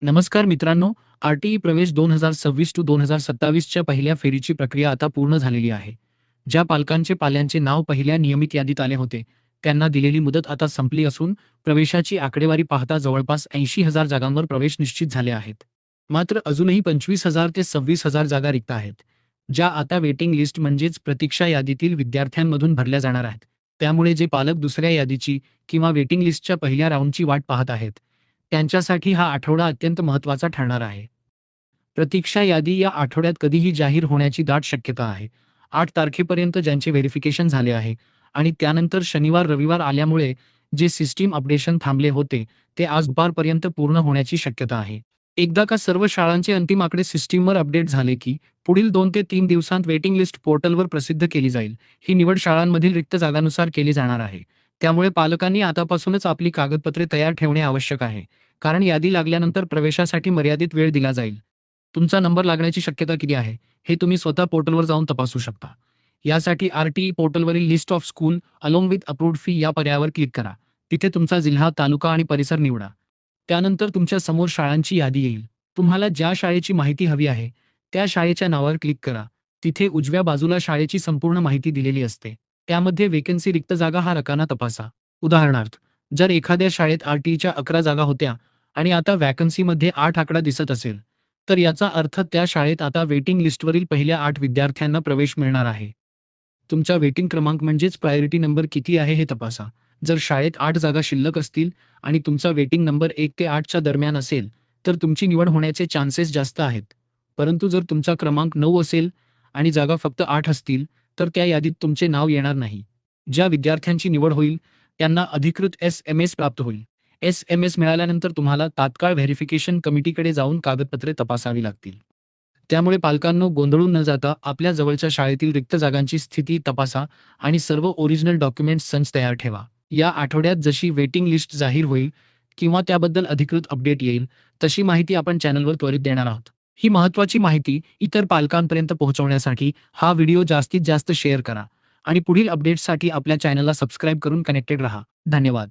नमस्कार मित्रांनो, आर-टी-ई प्रवेश 2026 टू 2027च्या पहिल्या फेरीची प्रक्रिया आता पूर्ण झालेली आहे. ज्या पालकांचे पाल्यांचे नाव पहिल्या नियमित यादीत आले होते, त्यांना दिलेली मुदत आता संपली असून प्रवेशाची आकडेवारी पाहता जवळपास 80,000 जागांवर प्रवेश निश्चित झाले आहेत. मात्र अजूनही 25,000 ते 26,000 जागा रिक्त आहेत, ज्या आता वेटिंग लिस्ट म्हणजेच प्रतीक्षा यादीतील विद्यार्थ्यांमधून भरल्या जाणार आहेत. त्यामुळे जे पालक दुसऱ्या यादीची किंवा वेटिंग लिस्टच्या पहिल्या राऊंडची वाट पाहत आहेत, त्यांच्यासाठी हा आठवडा अत्यंत महत्त्वाचा ठरणार आहे. प्रतीक्षा यादी या आठवड्यात कधीही जाहीर होण्याची दाट शक्यता आहे. 8 तारखेपर्यंत ज्यांचे व्हेरिफिकेशन झाले आहे आणि त्यानंतर शनिवार-रविवार आल्यामुळे जे सिस्टीम अपडेशन थांबले होते, ते आज दुपारपर्यंत पूर्ण होण्याची शक्यता आहे. एकदा का सर्व शाळांचे अंतिम आकडे सिस्टीमवर अपडेट झाले की पुढील 2 ते 3 दिवसांत वेटिंग लिस्ट पोर्टलवर प्रसिद्ध केली जाईल. ही निवड शाळांमधील रिक्त जागांनुसार केली जाणार आहे. त्यामुळे पालकांनी आतापासूनच आपली कागदपत्रे तयार ठेवणे आवश्यक आहे. कारण यादी लागल्यानंतर प्रवेशासाठी मर्यादित वेळ दिला जाईल. तुमचा नंबर लागण्याची शक्यता किती आहे, हे तुम्ही स्वतः पोर्टलवर जाऊन तपासू शकता. यासाठी आर-टी-ई पोर्टलवरील list of school along with approved fee या पर्यायावर क्लिक करा. तिथे तुमचा जिल्हा, तालुका आणि परिसर निवडा. त्यानंतर तुमच्या समोर शाळांची यादी येईल. तुम्हाला ज्या शाळेची माहिती हवी आहे, त्या शाळेच्या नावावर क्लिक करा. तिथे उजव्या बाजूला शाळेची संपूर्ण माहिती दिलेली असते. त्यामध्ये वेकन्सी रिक्त जागा हा रकाना तपासा. उदाहरणार्थ, जर एखाद्या शाळेत आर-टी-ईच्या 11 जागा होत्या आणि आता व्हॅकन्सीमध्ये 8 आकडा दिसत असेल, तर याचा अर्थ त्या शाळेत आता वेटिंग लिस्टवरील पहिल्या 8 विद्यार्थ्यांना प्रवेश मिळणार आहे. तुमचा वेटिंग क्रमांक म्हणजेच प्रायोरिटी नंबर किती आहे हे तपासा. जर शाळेत 8 जागा शिल्लक असतील आणि तुमचा वेटिंग नंबर 1 ते 8च्या दरम्यान असेल, तर तुमची निवड होण्याचे चान्सेस जास्त आहेत. परंतु जर तुमचा क्रमांक 9 असेल आणि जागा फक्त 8 असतील, तर त्या यादीत तुमचे नाव येणार नाही. ज्या विद्यार्थ्यांची निवड होईल, त्यांना अधिकृत एस-एम-एस प्राप्त होईल. एस-एम-एस मिळाल्यानंतर तुम्हाला तात्काळ व्हेरिफिकेशन कमिटीकडे जाऊन कागदपत्रे तपासावी लागतील. त्यामुळे पालकांनो, गोंधळून न जाता आपल्या जवळच्या शाळेतील रिक्त जागांची स्थिती तपासा आणि सर्व ओरिजिनल डॉक्युमेंट्स संच तयार ठेवा. या आठवड्यात जशी वेटिंग लिस्ट जाहीर होईल किंवा त्याबद्दल अधिकृत अपडेट येईल, तशी माहिती आपण चॅनलवर त्वरित देणार आहोत. ही महत्त्वाची माहिती इतर पालकांपर्यंत पोहोचवण्यासाठी हा व्हिडिओ जास्तीत जास्त शेअर करा आणि पुढील अपडेट्ससाठी आपल्या चॅनलला सबस्क्राईब करून कनेक्टेड रहा. धन्यवाद.